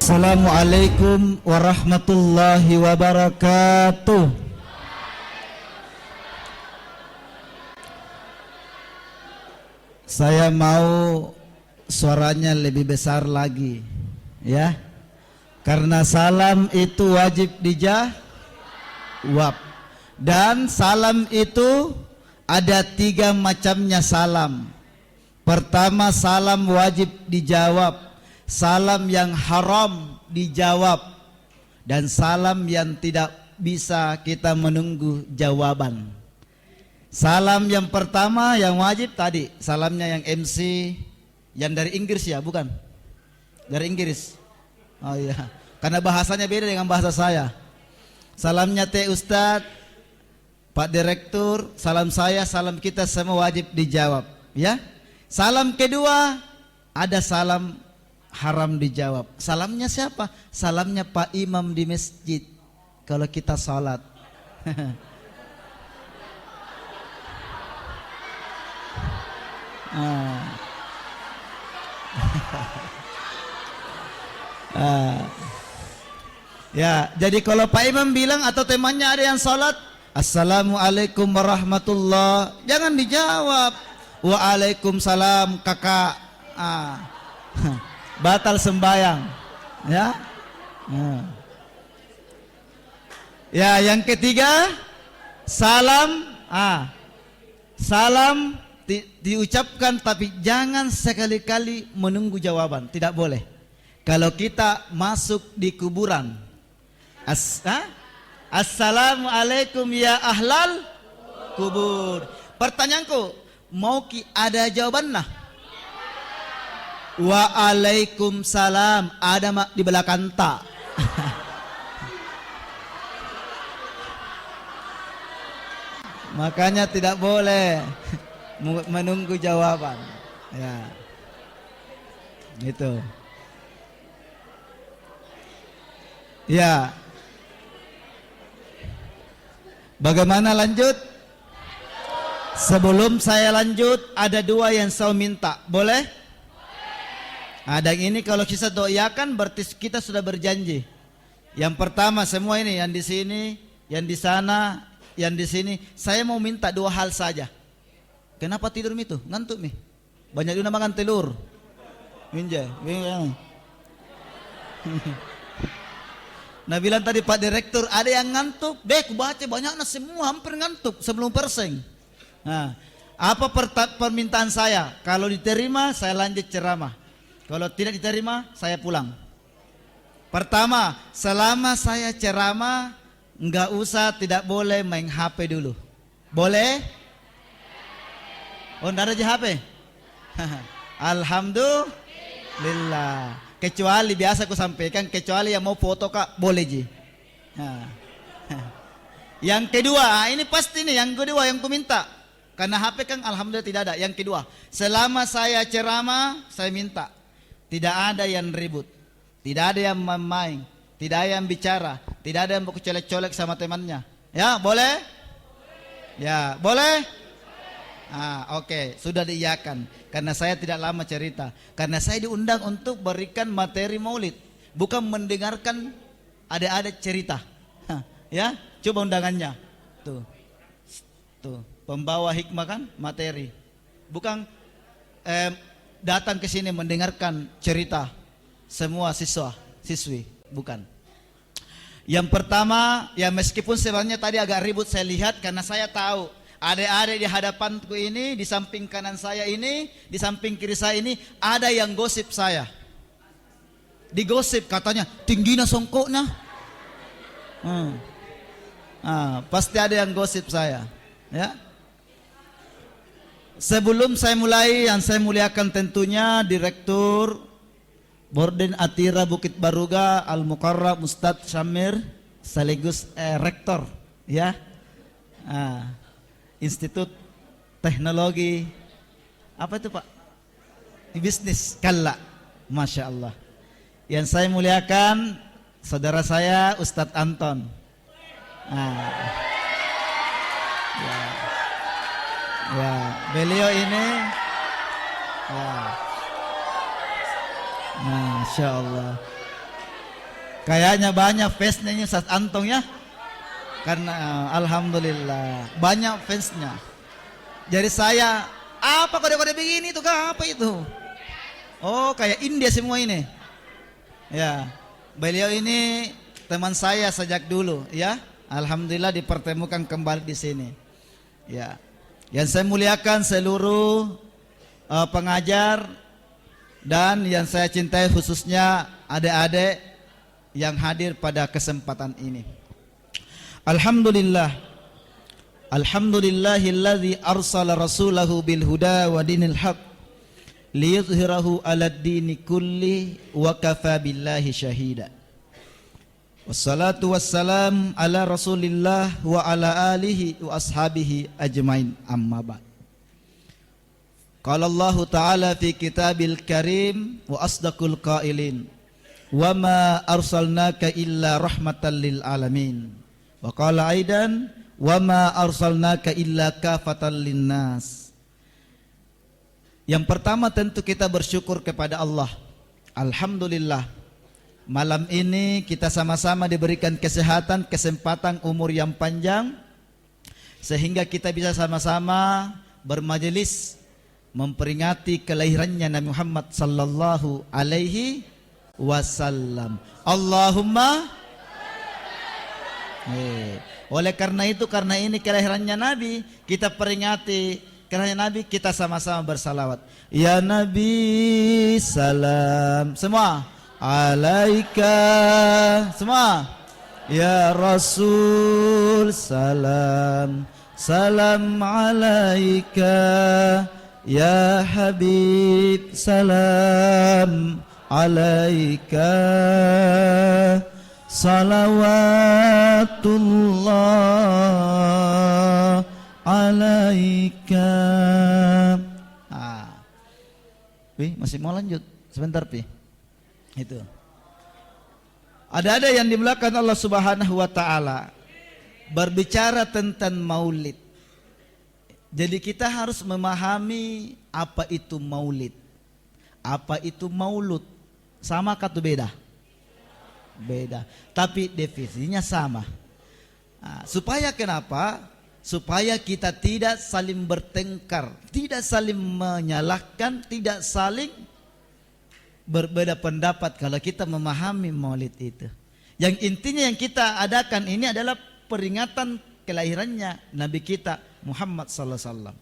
Assalamualaikum warahmatullahi wabarakatuh. Saya mau suaranya lebih besar lagi, ya. Karena salam itu wajib dijawab. Dan salam itu ada 3 macamnya salam. Pertama, salam wajib dijawab. Salam yang haram dijawab. Dan salam yang tidak bisa kita menunggu jawaban. Salam yang pertama yang wajib tadi, salamnya yang MC, yang dari Inggris ya, bukan? Dari Inggris. Oh iya, karena bahasanya beda dengan bahasa saya. Salamnya Teh Ustadz, Pak Direktur, salam saya, salam kita semua wajib dijawab, ya. Salam kedua, ada salam haram dijawab. Salamnya siapa? Salamnya Pak Imam di masjid kalau kita salat. Ya, jadi kalau Pak Imam bilang atau temannya ada yang salat, Assalamualaikum warahmatullah, jangan dijawab Waalaikumsalam kakak. Batal sembahyang, ya. Ya, yang ketiga salam, salam diucapkan tapi jangan sekali-kali menunggu jawaban, tidak boleh. Kalau kita masuk di kuburan, Assalamualaikum ya ahlal kubur. Pertanyaanku, mau ada jawaban nah? Waalaikumsalam, ada mak di belakang tak? Makanya tidak boleh menunggu jawaban, ya. Gitu. Ya. Bagaimana lanjut? Sebelum saya lanjut, ada 2 yang saya minta, boleh? Ada ini kalau kita doakan berarti kita sudah berjanji. Yang pertama semua ini, yang di sini, yang di sana, yang di sini, saya mau minta 2 hal saja. Kenapa tidur itu? Ngantuk nih. Banyak juga makan telur. Minjai. Nah bilang tadi Pak Direktur ada yang ngantuk. Deh, aku baca banyaknya semua hampir ngantuk sebelum persing. Nah, apa permintaan saya? Kalau diterima saya lanjut ceramah. Kalau tidak diterima saya pulang. Pertama, selama saya ceramah enggak usah, tidak boleh main HP dulu. Boleh? Oh, enggak ada di HP? Alhamdulillah. Kecuali biasa aku sampaikan, kecuali yang mau foto kak, boleh ji. Yang kedua, ini pasti nih, yang kedua yang ku minta. Karena HP kan alhamdulillah tidak ada. Yang kedua, selama saya ceramah, saya minta tidak ada yang ribut, tidak ada yang main, tidak ada yang bicara, tidak ada yang bercolek-colek sama temannya. Ya, boleh? Ya, boleh? Oke, sudah diiyakan. Karena saya tidak lama cerita. Karena saya diundang untuk berikan materi maulid, bukan mendengarkan ada cerita. Ya, coba undangannya. Tuh, pembawa hikmah kan materi. Bukan datang ke sini mendengarkan cerita semua siswi, bukan. Yang pertama, ya meskipun sebenarnya tadi agak ribut saya lihat karena saya tahu adik-adik di hadapanku ini, di samping kanan saya ini, di samping kiri saya ini, ada yang gosip saya. Digosip katanya, tingginya songkoknya. Pasti ada yang gosip saya. Ya. Sebelum saya mulai, yang saya muliakan tentunya Direktur Borden Atira Bukit Baruga Al-Mukarram Ustadz Syamir, sekaligus Rektor, ya. Institut Teknologi apa itu Pak? Bisnis Kalla, Masya Allah. Yang saya muliakan saudara saya Ustadz Anton. Ya, beliau ini ya, Masya Allah. Kayaknya banyak fansnya ini Ustaz Antong ya. Karena alhamdulillah banyak fansnya. Jadi saya, apa kode-kode begini itu kah? Apa itu? Oh, kayak India semua ini. Ya. Beliau ini teman saya sejak dulu ya. Alhamdulillah dipertemukan kembali di sini. Ya. Yang saya muliakan seluruh pengajar dan yang saya cintai khususnya adik-adik yang hadir pada kesempatan ini. Alhamdulillah. Alhamdulillahilladzi arsala rasulahu bil huda wa dinil haq liyudhhirahu 'alad dini kulli wa kafa billahi syahida. Wassalatu wassalam ala Rasulillah wa ala alihi wa ashabihi ajmain, amma ba'd. Qala Allah Ta'ala fi kitabil karim wa asdaqul qailin wa ma arsalnaka illa rahmatan lil alamin. Wa qala aidan wa ma arsalnaka illa kafatan linnas. Yang pertama tentu kita bersyukur kepada Allah. Alhamdulillah, malam ini kita sama-sama diberikan kesehatan, kesempatan, umur yang panjang, sehingga kita bisa sama-sama bermajelis memperingati kelahirannya Nabi Muhammad sallallahu alaihi wasallam. Allahumma. Oleh karena itu, karena ini kelahirannya Nabi, kita peringati kelahiran Nabi, kita sama-sama bersalawat. Ya Nabi salam. Semua. Alaika. Semua. Ya Rasul salam. Salam alaika. Ya Habib salam alaika. Salawatullah alaika. Pi, masih mau lanjut? Sebentar, Pi. Itu. Ada yang dimulakan Allah Subhanahu wa taala berbicara tentang maulid. Jadi kita harus memahami apa itu maulid. Apa itu maulud? Sama atau beda? Beda, tapi definisinya sama. Supaya kenapa? Supaya kita tidak saling bertengkar, tidak saling menyalahkan, tidak saling berbeda pendapat kalau kita memahami maulid itu. Yang intinya yang kita adakan ini adalah peringatan kelahirannya Nabi kita Muhammad sallallahu alaihi wasallam.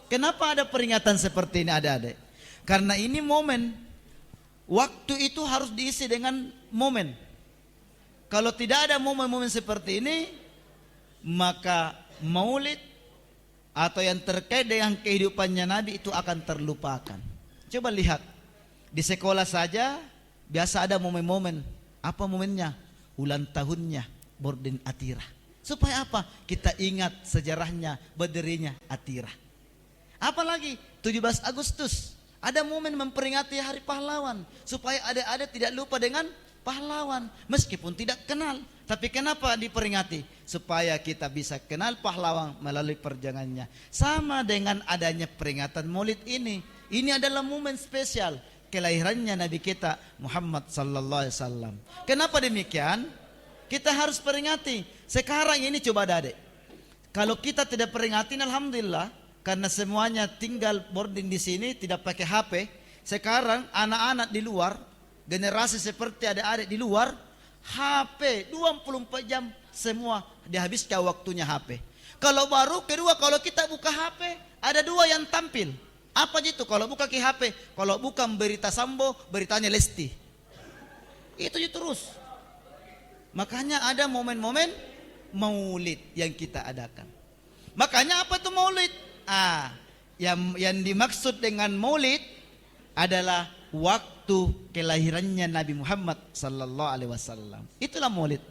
Kenapa ada peringatan seperti ini, adik-adik? Karena ini momen. Waktu itu harus diisi dengan momen. Kalau tidak ada momen-momen seperti ini, maka maulid atau yang terkait dengan kehidupannya Nabi itu akan terlupakan. Coba lihat, di sekolah saja biasa ada momen-momen. Apa momennya? Ulang tahunnya Bordin Atirah. Supaya apa? Kita ingat sejarahnya, berdirinya Atirah. Apalagi 17 Agustus ada momen memperingati Hari Pahlawan, supaya adik-adik tidak lupa dengan pahlawan meskipun tidak kenal. Tapi kenapa diperingati? Supaya kita bisa kenal pahlawan melalui perjalanannya. Sama dengan adanya peringatan Maulid ini. Ini adalah momen spesial kelahirannya Nabi kita Muhammad sallallahu alaihi wasallam. Kenapa demikian? Kita harus peringati. Sekarang ini coba adik, kalau kita tidak peringatin, alhamdulillah, karena semuanya tinggal boarding di sini, tidak pakai HP. Sekarang anak-anak di luar, generasi seperti adik-adik di luar, HP 24 jam semua dihabiskan waktunya HP. Kalau baru kedua, kalau kita buka HP, ada dua yang tampil. Apa itu? Kalau buka ke HP, kalau bukan berita Sambo, beritanya Lesti. Itu terus. Makanya ada momen-momen maulid yang kita adakan. Makanya apa itu maulid? Yang dimaksud dengan maulid adalah waktu kelahirannya Nabi Muhammad sallallahu alaihi wasallam. Itulah maulid.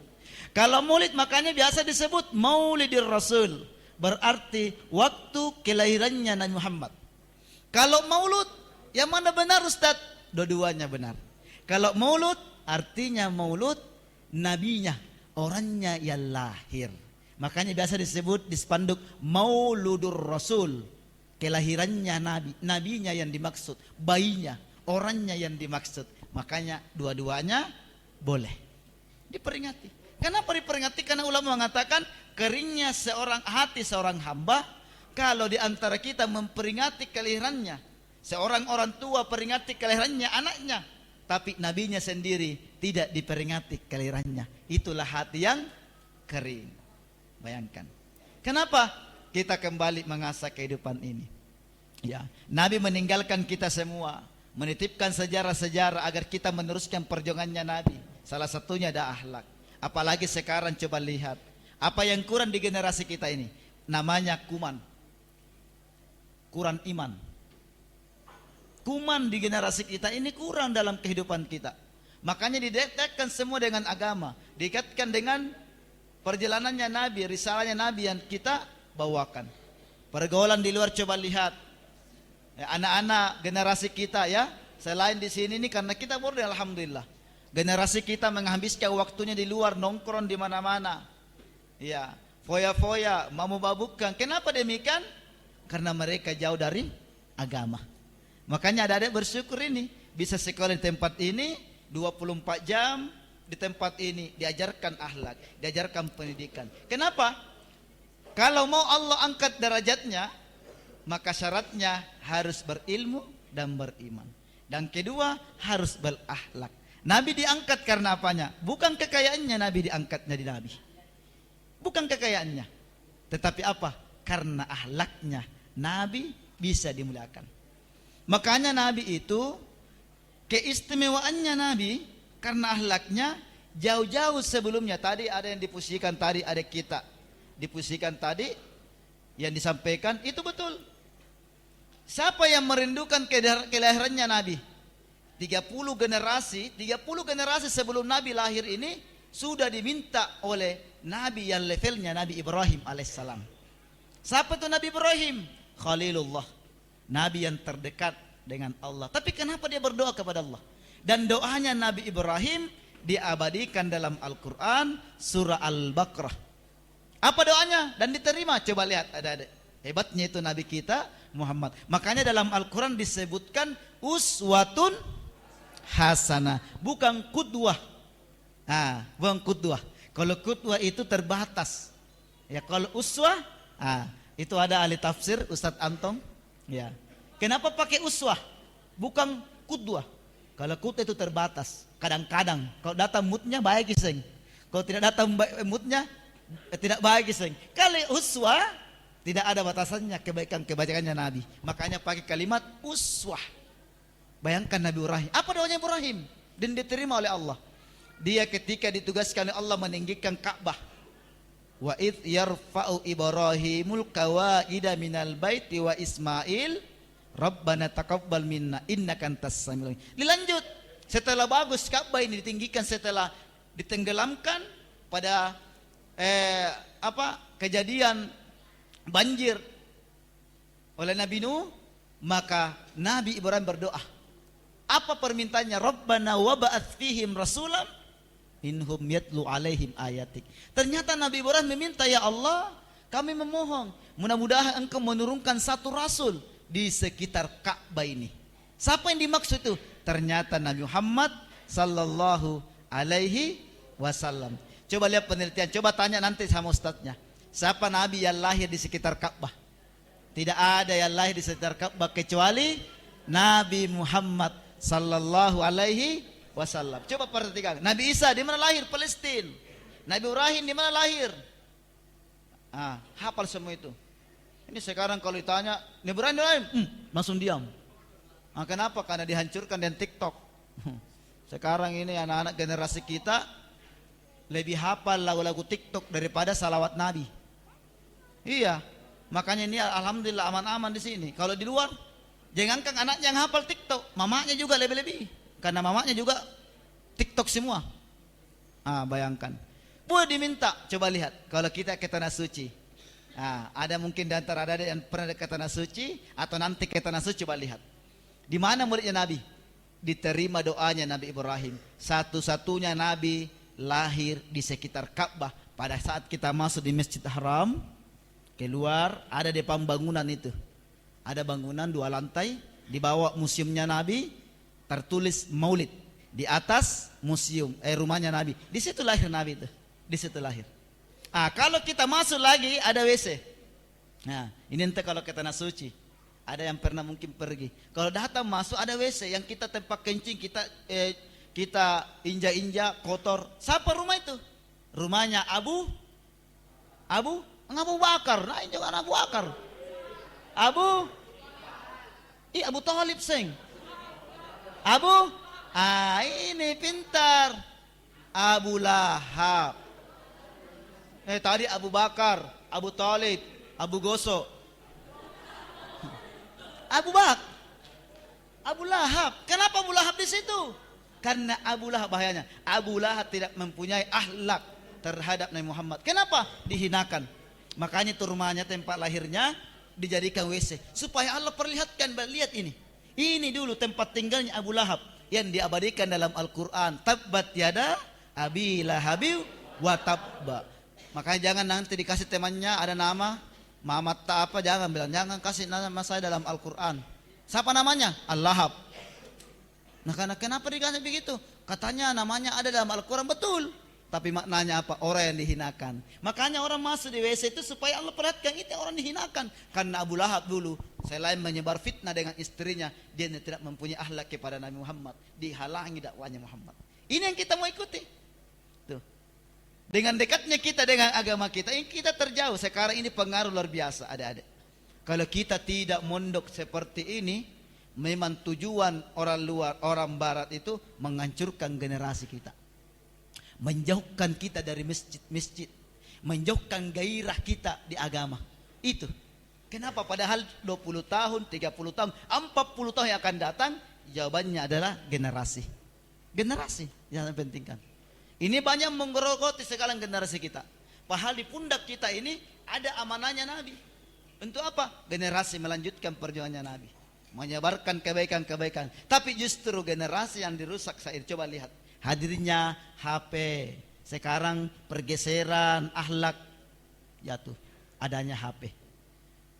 Kalau maulid makanya biasa disebut Maulidir Rasul, berarti waktu kelahirannya Nabi Muhammad. Kalau maulud, yang mana benar Ustaz? Dua-duanya benar. Kalau maulud artinya maulud nabinya, orangnya yang lahir. Makanya biasa disebut di spanduk Mauludur Rasul, kelahirannya Nabi, nabinya yang dimaksud, bayinya, orangnya yang dimaksud. Makanya dua-duanya boleh. Diperingati. Kenapa diperingati? Karena ulama mengatakan keringnya hati seorang hamba kalau di antara kita memperingati kelahirannya. Seorang orang tua peringati kelahirannya anaknya, tapi nabinya sendiri tidak diperingati kelahirannya. Itulah hati yang kering. Bayangkan. Kenapa kita kembali mengasah kehidupan ini? Ya, Nabi meninggalkan kita semua, menitipkan sejarah-sejarah agar kita meneruskan perjuangannya Nabi. Salah satunya ada akhlak. Apalagi sekarang coba lihat apa yang kurang di generasi kita ini. Namanya kuman iman. Kuman di generasi kita ini kurang dalam kehidupan kita. Makanya didekatkan semua dengan agama, dikaitkan dengan perjalanannya Nabi, risalahnya Nabi yang kita bawakan. Pergaulan di luar coba lihat. Anak-anak generasi kita ya, selain di sini ini karena kita bodoh alhamdulillah. Generasi kita menghabiskan waktunya di luar, nongkrong di mana-mana. Ya, foya-foya, mabuk-mabukan. Kenapa demikian? Karena mereka jauh dari agama. Makanya adik-adik bersyukur ini bisa sekolah di tempat ini 24 jam di tempat ini diajarkan akhlak, diajarkan pendidikan. Kenapa? Kalau mau Allah angkat derajatnya, maka syaratnya harus berilmu dan beriman. Dan kedua, harus berakhlak. Nabi diangkat karena apanya? Bukan kekayaannya Nabi diangkatnya di Nabi. Bukan kekayaannya. Tetapi apa? Karena akhlaknya Nabi bisa dimuliakan. Makanya Nabi itu keistimewaannya Nabi karena akhlaknya jauh-jauh sebelumnya. Tadi ada yang dipusikan, tadi ada kita dipusikan tadi yang disampaikan itu betul. Siapa yang merindukan kelahirannya Nabi? 30 generasi sebelum Nabi lahir ini sudah diminta oleh Nabi yang levelnya Nabi Ibrahim alaihissalam. Siapa itu Nabi Ibrahim? Khalilullah, Nabi yang terdekat dengan Allah. Tapi kenapa dia berdoa kepada Allah? Dan doanya Nabi Ibrahim diabadikan dalam Al-Quran surah Al-Baqarah. Apa doanya? Dan diterima. Coba lihat, ada hebatnya itu Nabi kita Muhammad. Makanya dalam Al-Quran disebutkan uswatun hasanah, bukan qudwah. Bukan qudwah. Kalau qudwah itu terbatas. Ya, kalau uswah, itu ada ahli tafsir Ustadz Anton. Ya. Kenapa pakai uswah? Bukan qudwah. Kalau qudwah itu terbatas. Kadang-kadang kalau datang moodnya baik iseng. Kalau tidak datang moodnya tidak baik iseng. Kalau uswah tidak ada batasannya kebaikan-kebaikannya Nabi. Makanya pakai kalimat uswah. Bayangkan Nabi Ibrahim. Apa doanya Ibrahim? Dan diterima oleh Allah. Dia ketika ditugaskan oleh Allah meninggikan Ka'bah. Wa id yarfa'u Ibrahimul qawaida minal baiti wa Ismail Rabbana taqabbal minna innaka antas samiul alim. Dilanjut. Setelah bagus Ka'bah ini ditinggikan, setelah ditenggelamkan pada kejadian banjir oleh Nabi Nuh, maka Nabi Ibrahim berdoa. Apa permintaannya? Rabbana waba'ats fihim rasulam inhum yatlu alaihim ayatik. Ternyata Nabi Ibrahim meminta, ya Allah, kami memohon mudah-mudahan engkau menurunkan satu rasul di sekitar Ka'bah ini. Siapa yang dimaksud itu? Ternyata Nabi Muhammad sallallahu alaihi wasallam. Coba lihat penelitian, coba tanya nanti sama ustadznya. Siapa Nabi yang lahir di sekitar Ka'bah? Tidak ada yang lahir di sekitar Ka'bah kecuali Nabi Muhammad sallallahu alaihi wasallam. Coba perhatikan. Nabi Isa di mana lahir? Palestina. Nabi Ibrahim di mana lahir? Hafal semua itu. Ini sekarang kalau ditanya Nabi Ibrahim, langsung diam. Kenapa? Karena dihancurkan dengan TikTok. Sekarang ini anak-anak generasi kita lebih hafal lagu-lagu TikTok daripada salawat Nabi. Iya. Makanya ini alhamdulillah aman-aman di sini. Kalau di luar, jangankan anaknya yang hafal TikTok, mamanya juga lebih-lebih. Karena mamanya juga TikTok semua. Bayangkan. Boleh diminta, coba lihat. Kalau kita ke tanah suci, ada mungkin di antara ada yang pernah ke tanah suci atau nanti ke tanah suci, coba lihat. Di mana muridnya Nabi? Diterima doanya Nabi Ibrahim. Satu-satunya Nabi lahir di sekitar Ka'bah. Pada saat kita masuk di Masjid Haram, keluar ada depan bangunan itu. Ada bangunan 2 lantai, di bawah museumnya Nabi, tertulis Maulid. Di atas museum, rumahnya Nabi. Di situ lahir Nabi itu. Di situ lahir. Kalau kita masuk lagi ada WC. Nah, ini ente kalau ke tanah suci. Ada yang pernah mungkin pergi. Kalau datang masuk ada WC yang kita tempat kencing, kita injak-injak kotor. Siapa rumah itu? Rumahnya Abu Bakar. Nah, ini juga Abu Bakar. Abu Thalib sing. Ini pintar. Abu Lahab. Tadi Abu Bakar, Abu Thalib, Abu Gosok. Abu Lahab. Kenapa Abu Lahab di situ? Karena Abu Lahab bahayanya. Abu Lahab tidak mempunyai akhlak terhadap Nabi Muhammad. Kenapa? Dihinakan. Makanya itu rumahnya, tempat lahirnya dijadikan WC. Supaya Allah perlihatkan, lihat ini. Ini dulu tempat tinggalnya Abu Lahab yang diabadikan dalam Al-Quran. Tabbat yada Abi Lahabi wa tabba. Makanya jangan nanti dikasih temannya ada nama Muhammad apa, jangan bilang, jangan kasih nama saya dalam Al-Quran. Siapa namanya? Al-Lahab. Nah, karena kenapa dikasih begitu? Katanya namanya ada dalam Al-Quran, betul. Tapi maknanya apa? Orang yang dihinakan. Makanya orang masuk di WC itu supaya Allah perhatikan itu orang dihinakan. Karena Abu Lahab dulu selain menyebar fitnah dengan istrinya, dia tidak mempunyai akhlak kepada Nabi Muhammad, dihalangi dakwanya Muhammad. Ini yang kita mau ikuti. Tuh. Dengan dekatnya kita dengan agama kita, ini kita terjauh. Sekarang ini pengaruh luar biasa, adik-adik. Kalau kita tidak mondok seperti ini, memang tujuan orang luar, orang barat itu menghancurkan generasi kita. Menjauhkan kita dari masjid-masjid, menjauhkan gairah kita di agama. Itu. Kenapa? Padahal 20 tahun, 30 tahun, 40 tahun yang akan datang, jawabannya adalah generasi. Generasi yang pentingkan. Ini banyak menggerogoti sekarang generasi kita. Padahal di pundak kita ini ada amanahnya Nabi. Untuk apa? Generasi melanjutkan perjuangannya Nabi, menyebarkan kebaikan-kebaikan. Tapi justru generasi yang dirusak saya coba lihat. Hadirnya HP. Sekarang pergeseran akhlak jatuh. Adanya HP.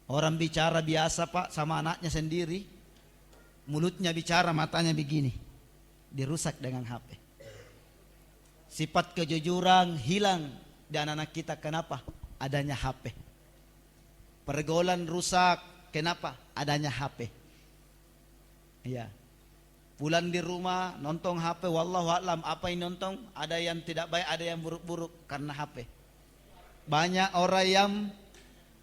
Orang bicara biasa Pak sama anaknya sendiri. Mulutnya bicara, matanya begini. Dirusak dengan HP. Sifat kejujuran hilang di anak-anak kita. Kenapa? Adanya HP. Pergaulan rusak. Kenapa? Adanya HP. Iya. Pulang di rumah nonton HP, wallahu a'lam apa yang nonton, ada yang tidak baik, ada yang buruk-buruk karena HP. Banyak orang yang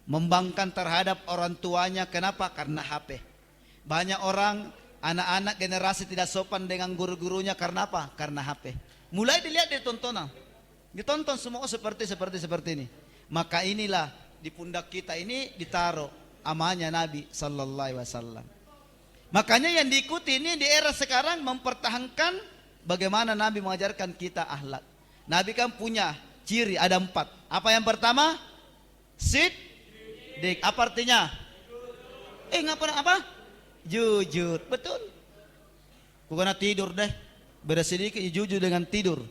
membangkang terhadap orang tuanya, kenapa? Karena HP. Banyak orang, anak-anak generasi tidak sopan dengan guru-gurunya karena apa? Karena HP. Mulai dilihat di tontonan, ditonton semua seperti ini. Maka inilah di pundak kita ini ditaruh amanahnya Nabi sallallahu alaihi wasallam. Makanya yang diikuti ini di era sekarang mempertahankan bagaimana Nabi mengajarkan kita akhlak. Nabi kan punya ciri ada 4. Apa yang pertama? Siddiq. Apa artinya? Apa? Jujur. Betul. Bukan tidur deh. Beda sedikit jujur dengan tidur.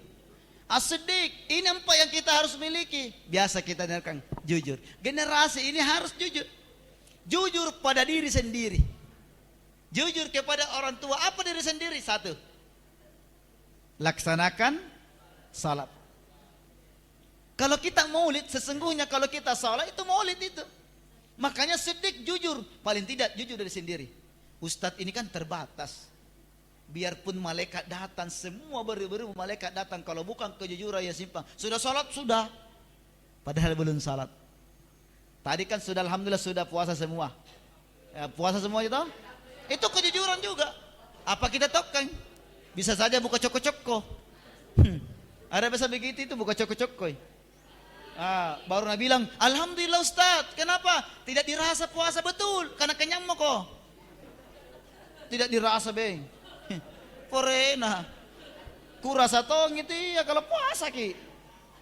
As-siddiq. Ini 4 yang kita harus miliki. Biasa kita dengarkan jujur. Generasi ini harus jujur. Jujur pada diri sendiri. Jujur kepada orang tua. Apa diri sendiri? 1. Laksanakan salat. Kalau kita maulid, sesungguhnya kalau kita salat itu maulid itu. Makanya siddiq jujur. Paling tidak jujur dari sendiri. Ustadz ini kan terbatas. Biarpun malaikat datang, semua beribu-ribu malaikat datang. Kalau bukan kejujuran ya simpang. Sudah salat? Sudah. Padahal belum salat. Tadi kan sudah alhamdulillah sudah puasa semua. Puasa semua itu? Itu kejujuran juga. Apa kita tahu kan? Bisa saja buka coko-coko. Ada bahasa begitu itu buka coko-coko. Baru Nabi bilang, alhamdulillah Ustaz. Kenapa? Tidak dirasa puasa betul. Karena kenyang mo ko. Tidak dirasa beng. Porena. Kurasa tong itu ya kalau puasa ki.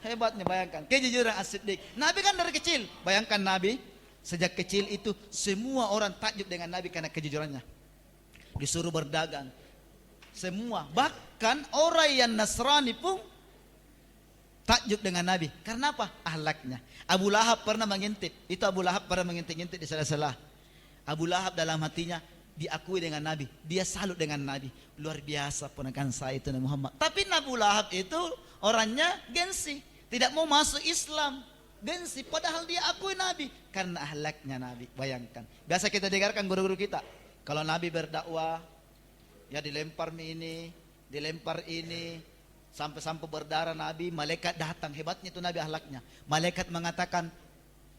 Hebatnya bayangkan. Kejujuran as-siddiq. Nabi kan dari kecil. Bayangkan Nabi. Sejak kecil itu semua orang takjub dengan Nabi karena kejujurannya. Disuruh berdagang. Semua. Bahkan orang yang Nasrani pun takjub dengan Nabi. Karena apa? Ahlaknya. Abu Lahab pernah mengintip. Itu Abu Lahab pernah mengintip-ngintip di sela-sela. Abu Lahab dalam hatinya, diakui dengan Nabi, dia salut dengan Nabi. Luar biasa ponakan saya itu Nabi Muhammad. Tapi Abu Lahab itu orangnya gengsi, tidak mau masuk Islam, gengsi. Padahal dia akui Nabi karena akhlaknya Nabi. Bayangkan. Biasa kita dengarkan guru-guru kita, kalau Nabi berdakwah, ya dilempar ini, dilempar ini, sampai-sampai berdarah Nabi. Malaikat datang, hebatnya itu Nabi akhlaknya. Malaikat mengatakan,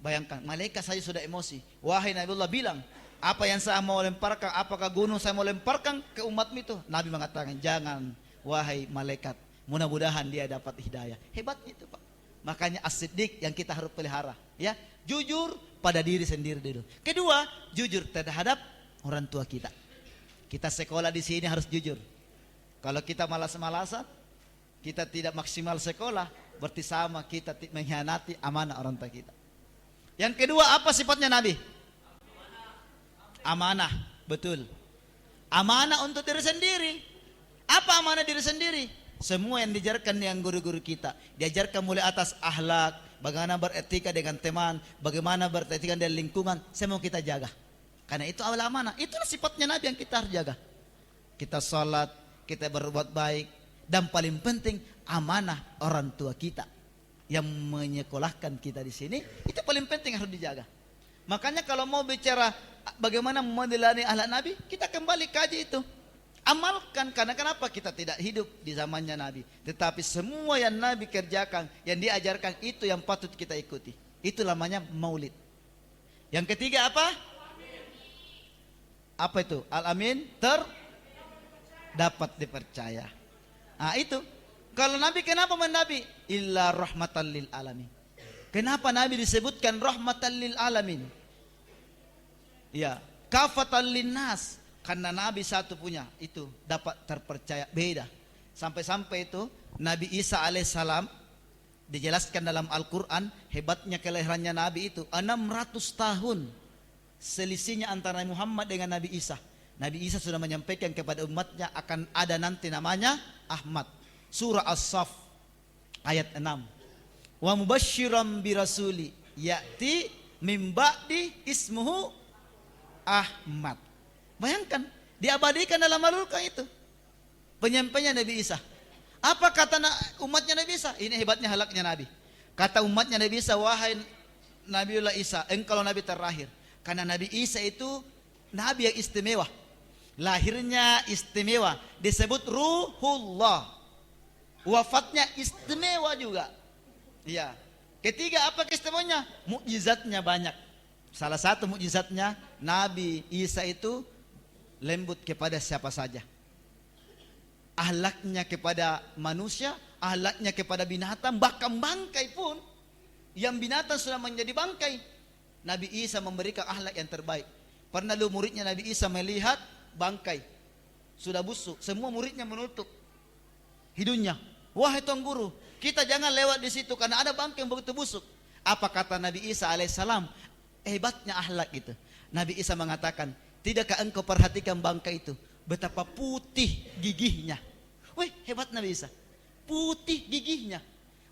bayangkan, malaikat saya sudah emosi. Wahai Nabiullah, bilang apa yang saya mau lemparkan, apakah gunung saya mau lemparkan ke umatmu itu? Nabi mengatakan, jangan wahai malaikat, mudah-mudahan dia dapat hidayah. Hebatnya itu Pak. Makanya as-siddiq yang kita harus pelihara, ya, jujur pada diri sendiri dulu. Kedua, jujur terhadap orang tua kita. Kita sekolah di sini harus jujur. Kalau kita malas-malasan, kita tidak maksimal sekolah, berarti sama kita mengkhianati amanah orang tua kita. Yang kedua, apa sifatnya Nabi? Amanah, betul. Amanah untuk diri sendiri. Apa amanah diri sendiri? Semua yang diajarkan yang guru-guru kita, diajarkan mulai atas akhlak, bagaimana beretika dengan teman, bagaimana beretika dengan lingkungan, semua kita jaga. Karena itu awal amanah. Itulah sifatnya Nabi yang kita harus jaga. Kita salat, kita berbuat baik, dan paling penting amanah orang tua kita yang menyekolahkan kita di sini, itu paling penting harus dijaga. Makanya kalau mau bicara bagaimana meneladani akhlak Nabi, kita kembali kaji itu. Amalkan, karena kenapa kita tidak hidup di zamannya Nabi. Tetapi semua yang Nabi kerjakan, yang diajarkan, itu yang patut kita ikuti. Itu namanya maulid. Yang ketiga apa? Apa itu? Al-amin, dapat dipercaya. Nah itu. Kalau Nabi, kenapa Nabi? Illa rahmatan lil alamin. Kenapa Nabi disebutkan rahmatan lil alamin? Ya, kafatan linnas. Karena Nabi satu punya, itu dapat terpercaya. Beda. Sampai-sampai itu Nabi Isa alaihissalam dijelaskan dalam Al-Quran, hebatnya kelahirannya Nabi itu 600 tahun selisihnya antara Muhammad dengan Nabi Isa. Nabi Isa sudah menyampaikan kepada umatnya akan ada nanti namanya Ahmad. Surah As-Saff ayat 6. Wa mubasysyiran birasuli ya'ti min ba'di ismuhu Ahmad. Bayangkan, diabadikan dalam Al-Quran itu penyampainya Nabi Isa. Apa kata umatnya Nabi Isa? Ini hebatnya halaknya Nabi. Kata umatnya Nabi Isa, wahai Nabiullah Isa, engkau Nabi terakhir. Karena Nabi Isa itu Nabi yang istimewa, lahirnya istimewa, disebut Ruhullah. Wafatnya istimewa juga. Iya. Ketiga, apa keistimewaannya? Mukjizatnya banyak. Salah satu mukjizatnya, Nabi Isa itu lembut kepada siapa saja. Ahlaknya kepada manusia, ahlaknya kepada binatang, bahkan bangkai pun, yang binatang sudah menjadi bangkai, Nabi Isa memberikan ahlak yang terbaik. Pernah lu muridnya Nabi Isa melihat bangkai sudah busuk, semua muridnya menutup hidungnya. Wahai tuan guru, kita jangan lewat di situ karena ada bangkai yang begitu busuk. Apa kata Nabi Isa alaihissalam? Hebatnya ahlak itu. Nabi Isa mengatakan, tidakkah engkau perhatikan bangkai itu? Betapa putih gigihnya. Wih, hebat Nabi Isa. Putih gigihnya.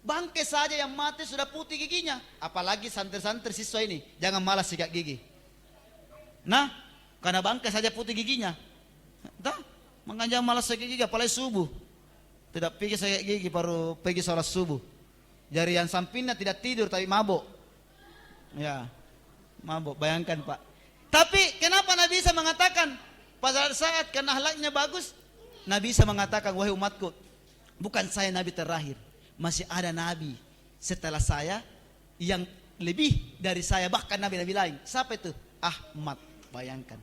Bangkai saja yang mati sudah putih giginya. Apalagi santri-santri siswa ini. Jangan malas sikat gigi. Nah, karena bangkai saja putih giginya. Dah, makanya jangan malas sikat gigi, apalagi subuh. Tidak pergi sikat gigi, baru pergi sholat subuh. Jari yang sampingnya tidak tidur, tapi mabuk. Ya, mabuk. Bayangkan Pak. Tapi kenapa Nabi Isa mengatakan pada saat karena akhlaknya bagus, Nabi Isa mengatakan, wahai umatku, bukan saya Nabi terakhir, masih ada Nabi setelah saya yang lebih dari saya, bahkan Nabi-Nabi lain. Siapa itu? Ahmad. Bayangkan,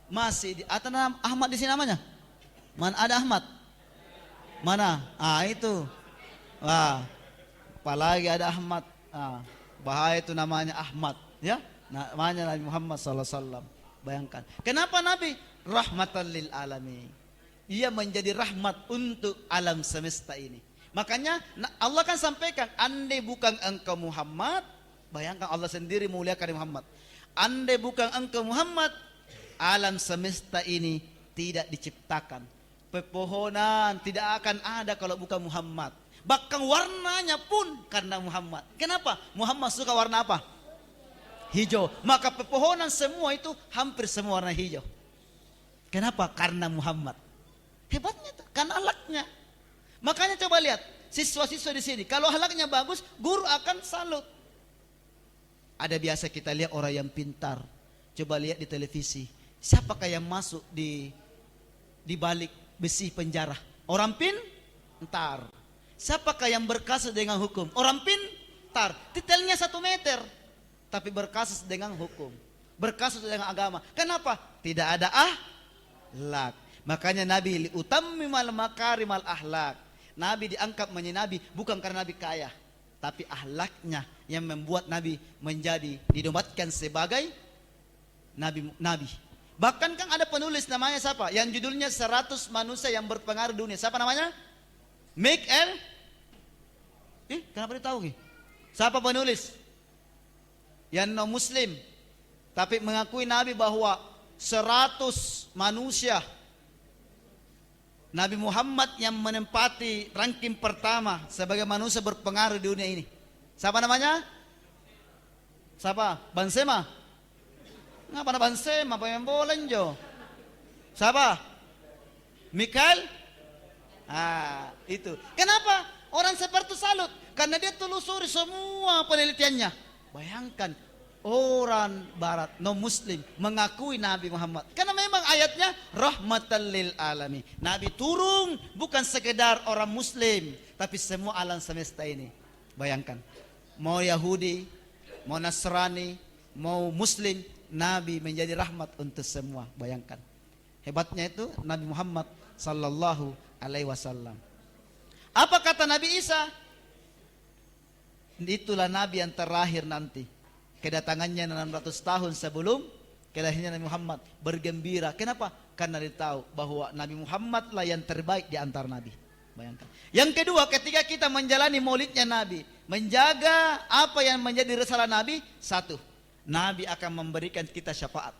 masih di atas nama Ahmad di sini namanya. Mana ada Ahmad? Mana? Itu. Apalagi ada Ahmad. Bahaya itu namanya Ahmad, ya. Namanya Nabi Muhammad SAW. Bayangkan. Kenapa Nabi? Rahmatan lil alamin. Ia menjadi rahmat untuk alam semesta ini. Makanya Allah kan sampaikan, andai bukan engkau Muhammad, bayangkan Allah sendiri muliakan Muhammad. Andai bukan engkau Muhammad, alam semesta ini tidak diciptakan. Pepohonan tidak akan ada kalau bukan Muhammad. Bahkan warnanya pun karena Muhammad. Kenapa? Muhammad suka warna apa? Hijau. Maka pepohonan semua itu hampir semua warna hijau. Kenapa? Karena Muhammad. Hebatnya tuh, karena akhlaknya. Makanya coba lihat siswa-siswa di sini, kalau akhlaknya bagus, guru akan salut. Ada biasa kita lihat orang yang pintar. Coba lihat di televisi, siapakah yang masuk di balik besi penjara? Orang pintar. Siapakah yang berkasus dengan hukum? Orang pintar. Titelnya 1 meter, tapi berkasus dengan hukum, berkasus dengan agama. Kenapa? Tidak ada akhlak. Makanya Nabi utammimal makarimal akhlak. Nabi diangkat menjadi nabi bukan karena Nabi kaya, tapi akhlaknya yang membuat Nabi menjadi dinobatkan sebagai nabi. Bahkan kan ada penulis namanya siapa? Yang judulnya 100 manusia yang berpengaruh dunia. Siapa namanya? Kenapa dia tahu nih? Siapa penulis? Yang non muslim, tapi mengakui Nabi bahwa 100 manusia Nabi Muhammad yang menempati ranking pertama sebagai manusia berpengaruh di dunia ini. Siapa namanya? Siapa? Benzema? Ngapa na Benzema? Pemain bola njo. Siapa? Mikael? Itu. Kenapa orang seperti salut? Karena dia telusuri semua penelitiannya. Bayangkan orang barat non muslim mengakui Nabi Muhammad, karena memang ayatnya rahmatan lil alamin. Nabi turun bukan sekedar orang muslim, tapi semua alam semesta ini. Bayangkan, mau Yahudi, mau Nasrani, mau muslim, Nabi menjadi rahmat untuk semua. Bayangkan hebatnya itu Nabi Muhammad sallallahu alaihi wasallam. Apa kata Nabi Isa? Itulah Nabi yang terakhir nanti. Kedatangannya 600 tahun sebelum kelahiran Nabi Muhammad. Bergembira. Kenapa? Karena dia tahu bahwa Nabi Muhammad lah yang terbaik di antara Nabi. Bayangkan. Yang kedua, ketika kita menjalani maulidnya Nabi, menjaga apa yang menjadi risalah Nabi. 1, Nabi akan memberikan kita syafaat.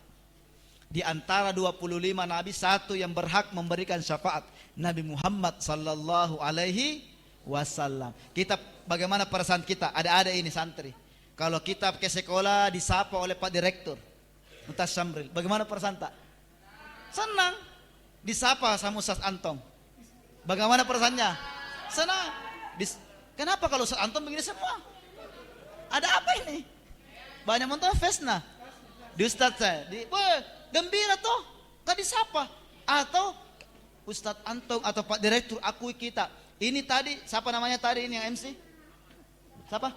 Di antara 25 Nabi, 1 yang berhak memberikan syafaat, Nabi Muhammad sallallahu alaihi wasallam. Kita, bagaimana perasaan kita? Ada ini santri, kalau kita ke sekolah disapa oleh Pak Direktur Ustaz Syamril, bagaimana perasaan tak? Senang. Disapa sama Ustaz Anton, bagaimana perasaannya? Senang. Kenapa kalau Ustaz Anton begini semua? Ada apa ini? Banyak nonton Fesna di Ustaz saya, gembira toh, kan disapa. Atau Ustaz Anton atau Pak Direktur akui kita. Ini tadi, siapa namanya tadi ini yang MC? Siapa?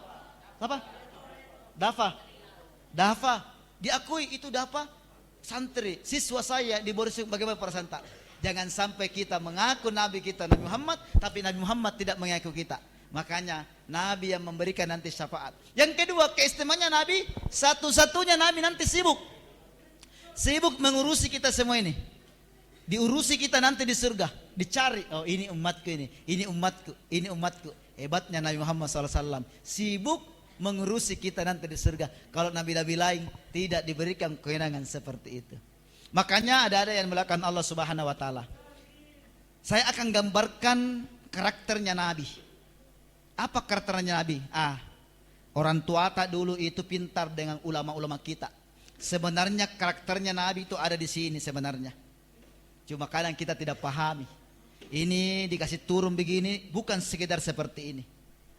Dafa. Diakui itu Dafa santri, siswa saya di Boris. Bagaimana perasaan tak? Jangan sampai kita mengaku Nabi kita Nabi Muhammad, tapi Nabi Muhammad tidak mengaku kita. Makanya Nabi yang memberikan nanti syafaat. Yang kedua, keistimewaannya Nabi, satu-satunya Nabi nanti sibuk mengurusi kita semua ini. Diurusi kita nanti di surga, dicari. Oh, ini umatku, ini umatku. Hebatnya Nabi Muhammad SAW, sibuk mengurusi kita nanti di surga. Kalau nabi-nabi lain tidak diberikan kewenangan seperti itu. Makanya ada yang melakukan Allah Subhanahu wa taala. Saya akan gambarkan karakternya Nabi. Apa karakternya Nabi? Orang tua tak dulu itu pintar dengan ulama-ulama kita. Sebenarnya karakternya Nabi itu ada di sini sebenarnya. Cuma kadang kita tidak pahami. Ini dikasih turun begini bukan sekedar seperti ini.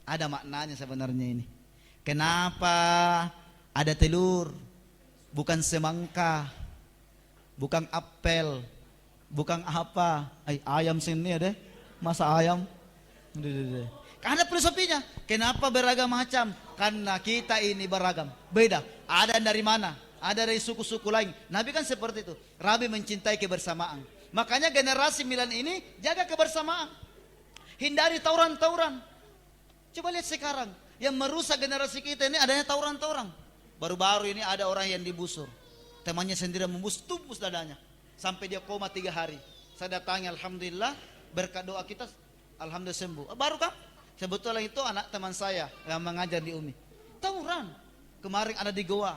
Ada maknanya sebenarnya ini. Kenapa ada telur, bukan semangka, bukan apel, bukan apa? Ayam sini ada, masa ayam? Ada filosofinya. Kenapa beragam macam? Karena kita ini beragam, beda. Ada dari mana? Ada dari suku-suku lain. Nabi kan seperti itu. Nabi mencintai kebersamaan. Makanya generasi milan ini jaga kebersamaan. Hindari tawuran-tawuran. Coba lihat sekarang, yang merusak generasi kita ini adanya tawuran-tawuran. Baru-baru ini ada orang yang dibusur, temannya sendiri membusur, tubus dadanya sampai dia koma 3 hari. Saya datangi, alhamdulillah, berkat doa kita, alhamdulillah sembuh. Baru kan? Sebetulnya itu anak teman saya yang mengajar di UMI. Tawuran. Kemarin ada di Goa.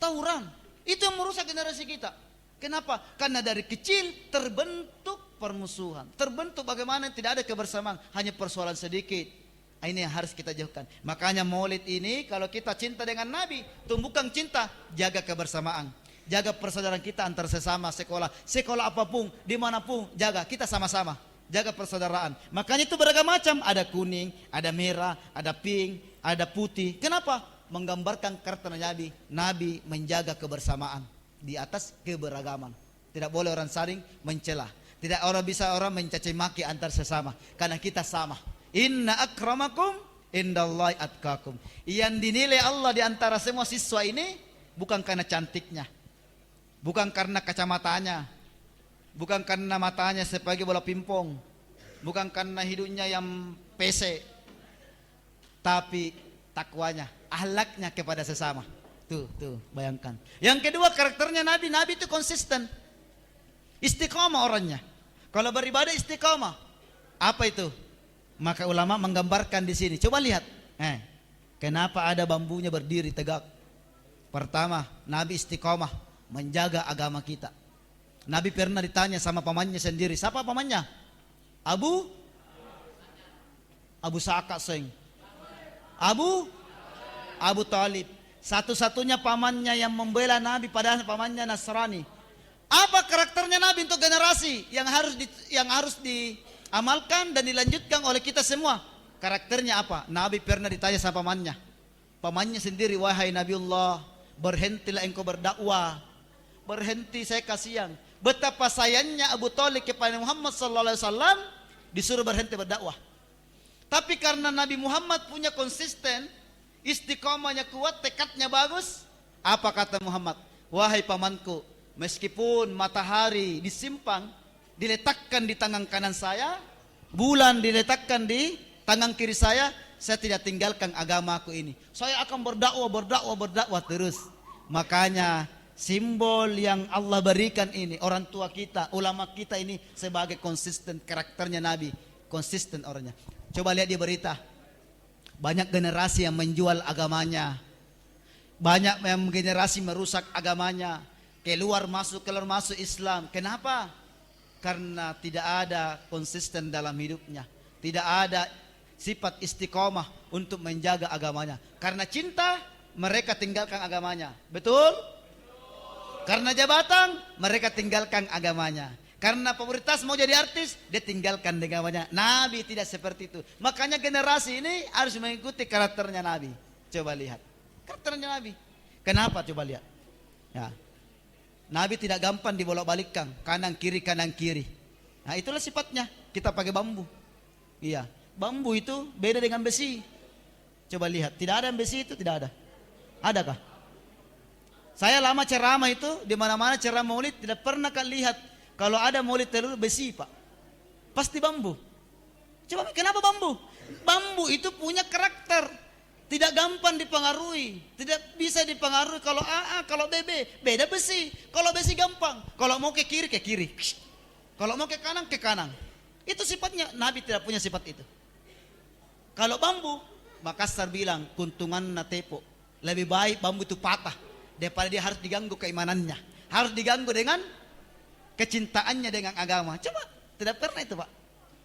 Tawuran. Itu yang merusak generasi kita. Kenapa? Karena dari kecil terbentuk permusuhan. Terbentuk bagaimana tidak ada kebersamaan, hanya persoalan sedikit. Ini yang harus kita jauhkan. Makanya maulid ini, kalau kita cinta dengan Nabi, tumbuhkan cinta, jaga kebersamaan. Jaga persaudaraan kita antar sesama sekolah. Sekolah apapun, dimanapun, jaga. Kita sama-sama. Jaga persaudaraan. Makanya itu beragam macam. Ada kuning, ada merah, ada pink, ada putih. Kenapa? Menggambarkan karakter Nabi. Nabi menjaga kebersamaan di atas keberagaman. Tidak boleh orang saling mencela. Tidak bisa orang mencaci maki antar sesama. Karena kita sama. Inna akramakum indallahi atqakum. Yang dinilai Allah di antara semua siswa ini bukan karena cantiknya, bukan karena kacamatanya, bukan karena matanya sebagai bola pingpong, bukan karena hidungnya yang pesek, tapi takwanya, akhlaknya kepada sesama. Tuh, bayangkan. Yang kedua, karakternya Nabi itu konsisten, istiqomah orangnya. Kalau beribadah istiqomah. Apa itu? Maka ulama menggambarkan di sini. Coba lihat. Kenapa ada bambunya berdiri tegak? Pertama, Nabi istiqomah menjaga agama kita. Nabi pernah ditanya sama pamannya sendiri. Siapa pamannya? Abu Sa'aka Seng. Abu Talib. Satu-satunya pamannya yang membela Nabi, padahal pamannya Nasrani. Apa karakternya Nabi untuk generasi yang harus diamalkan dan dilanjutkan oleh kita semua? Karakternya apa? Nabi pernah ditanya sama pamannya sendiri, wahai Nabiullah, berhentilah engkau berdakwah. Berhenti, saya kasihan. Betapa sayangnya Abu Talib kepada Muhammad sallallahu alaihi wasallam, disuruh berhenti berdakwah. Tapi karena Nabi Muhammad punya konsisten, istiqomahnya kuat, tekadnya bagus, apa kata Muhammad? Wahai pamanku, meskipun matahari disimpang, diletakkan di tangan kanan saya, bulan diletakkan di tangan kiri saya tidak tinggalkan agamaku ini. Saya akan berdakwah terus. Makanya simbol yang Allah berikan ini, orang tua kita, ulama kita ini sebagai konsisten, karakternya Nabi, konsisten orangnya. Coba lihat di berita. Banyak generasi yang menjual agamanya. Banyak yang generasi merusak agamanya. Keluar masuk Islam. Kenapa? Karena tidak ada konsisten dalam hidupnya. Tidak ada sifat istiqomah untuk menjaga agamanya. Karena cinta, mereka tinggalkan agamanya. Betul? Karena jabatan, mereka tinggalkan agamanya. Karena popularitas mau jadi artis, dia tinggalkan agamanya. Nabi tidak seperti itu. Makanya generasi ini harus mengikuti karakternya Nabi. Coba lihat karakternya Nabi. Kenapa? Coba lihat. Ya. Nabi tidak gampang dibolak-balikkan, kanan kiri. Nah, itulah sifatnya. Kita pakai bambu. Iya, bambu itu beda dengan besi. Coba lihat, tidak ada yang besi itu, tidak ada. Adakah? Saya lama ceramah itu, di mana-mana ceramah maulid, tidak pernah lihat kalau ada maulid telur besi, Pak. Pasti bambu. Coba, kenapa bambu? Bambu itu punya karakter. Tidak gampang dipengaruhi. Tidak bisa dipengaruhi kalau AA, kalau BB. Beda besi. Kalau besi gampang. Kalau mau ke kiri, ke kiri. Kalau mau ke kanan, ke kanan. Itu sifatnya. Nabi tidak punya sifat itu. Kalau bambu, Makassar bilang, kuntungan na tepo. Lebih baik bambu itu patah daripada dia harus diganggu keimanannya. Harus diganggu dengan kecintaannya dengan agama. Coba, tidak pernah itu, Pak.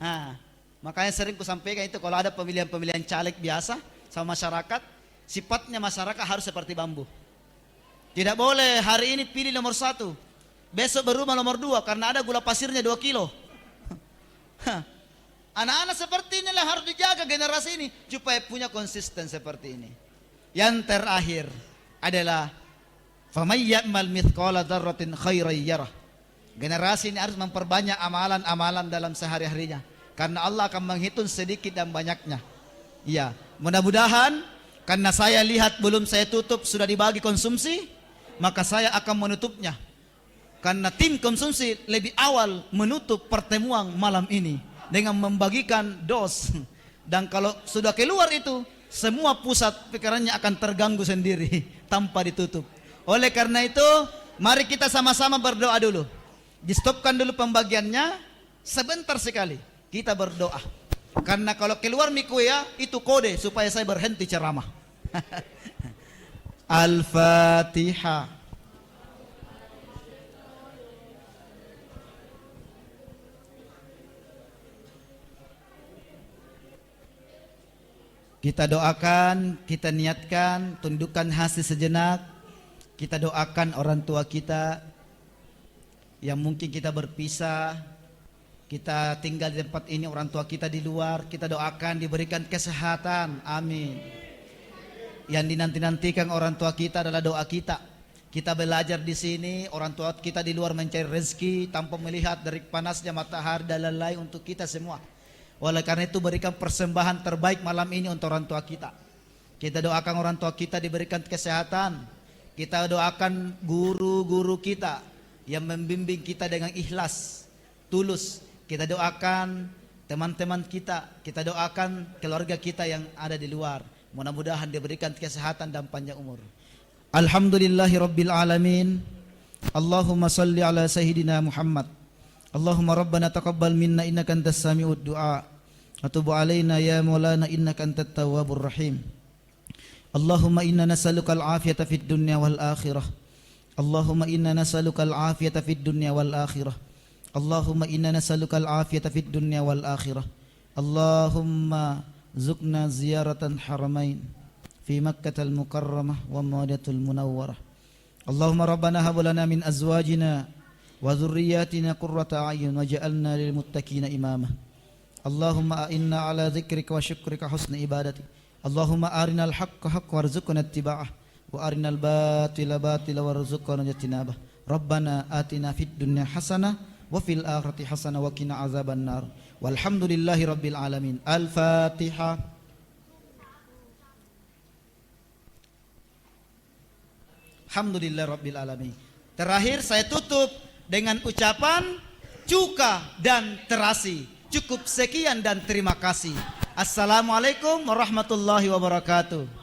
Nah, makanya sering ku sampaikan itu, kalau ada pemilihan-pemilihan caleg biasa sama masyarakat, sifatnya masyarakat harus seperti bambu. Tidak boleh hari ini pilih nomor 1, besok berubah nomor 2 karena ada gula pasirnya 2 kilo. Anak-anak seperti inilah harus dijaga generasi ini supaya punya konsisten seperti ini. Yang terakhir adalah faman ya'mal mithqala dzarratin khairan yarah. Generasi ini harus memperbanyak amalan-amalan dalam sehari-harinya karena Allah akan menghitung sedikit dan banyaknya. Ya, mudah-mudahan karena saya lihat belum saya tutup sudah dibagi konsumsi, maka saya akan menutupnya. Karena tim konsumsi lebih awal menutup pertemuan malam ini dengan membagikan dos. Dan kalau sudah keluar itu, semua pusat pikirannya akan terganggu sendiri tanpa ditutup. Oleh karena itu, mari kita sama-sama berdoa dulu. Di-stopkan dulu pembagiannya sebentar sekali. Kita berdoa. Karena kalau keluar miku ya, itu kode supaya saya berhenti ceramah. Al-Fatihah. Kita doakan, kita niatkan, tundukkan hati sejenak. Kita doakan orang tua kita yang mungkin kita berpisah, kita tinggal di tempat ini, orang tua kita di luar, kita doakan diberikan kesehatan, amin. Yang dinanti-nantikan orang tua kita adalah doa kita. Kita belajar di sini, orang tua kita di luar mencari rezeki tanpa melihat dari panasnya matahari dan lain-lain untuk kita semua. Oleh karena itu berikan persembahan terbaik malam ini untuk orang tua kita. Kita doakan orang tua kita diberikan kesehatan. Kita doakan guru-guru kita yang membimbing kita dengan ikhlas, tulus. Kita doakan teman-teman kita doakan keluarga kita yang ada di luar. Mudah-mudahan diberikan kesehatan dan panjang umur. Alhamdulillahi Rabbil Alamin. Allahumma salli ala Sayyidina Muhammad. Allahumma Rabbana taqabbal minna innaka antas sami'ud du'a. Atubu alaina ya maulana innaka antat tawwabur rahim. Allahumma inna nas'aluka al-afiyata fid dunya wal akhirah. Allahumma inna nas'aluka al-afiyata fid dunya wal akhirah. Allahumma inna nas'aluka al-afiyata fid dunya wal akhirah. Allahumma zukna ziyaratan haramain fi Makkatal Mukarramah wa Madinatul Munawwarah. Allahumma rabbana hab lana min azwajina wa dhurriyyatina qurrata a'yun waj'alna lil muttaqina imama. Allahumma a'inna ala dzikrika wa syukrika husni ibadati. Allahumma arinal haqqa haqqan warzuqna ittiba'ah wa arinal batila batila warzuqna ijtinabah. Rabbana atina fid dunya hasanah wa fil akhirati hasanah wa qina azabannar. Walhamdulillahi rabbil alamin. Al-Fatihah. Alhamdulillah rabbil alamin. Terakhir saya tutup dengan ucapan cuka dan terasi. Cukup sekian dan terima kasih. Assalamualaikum warahmatullahi wabarakatuh.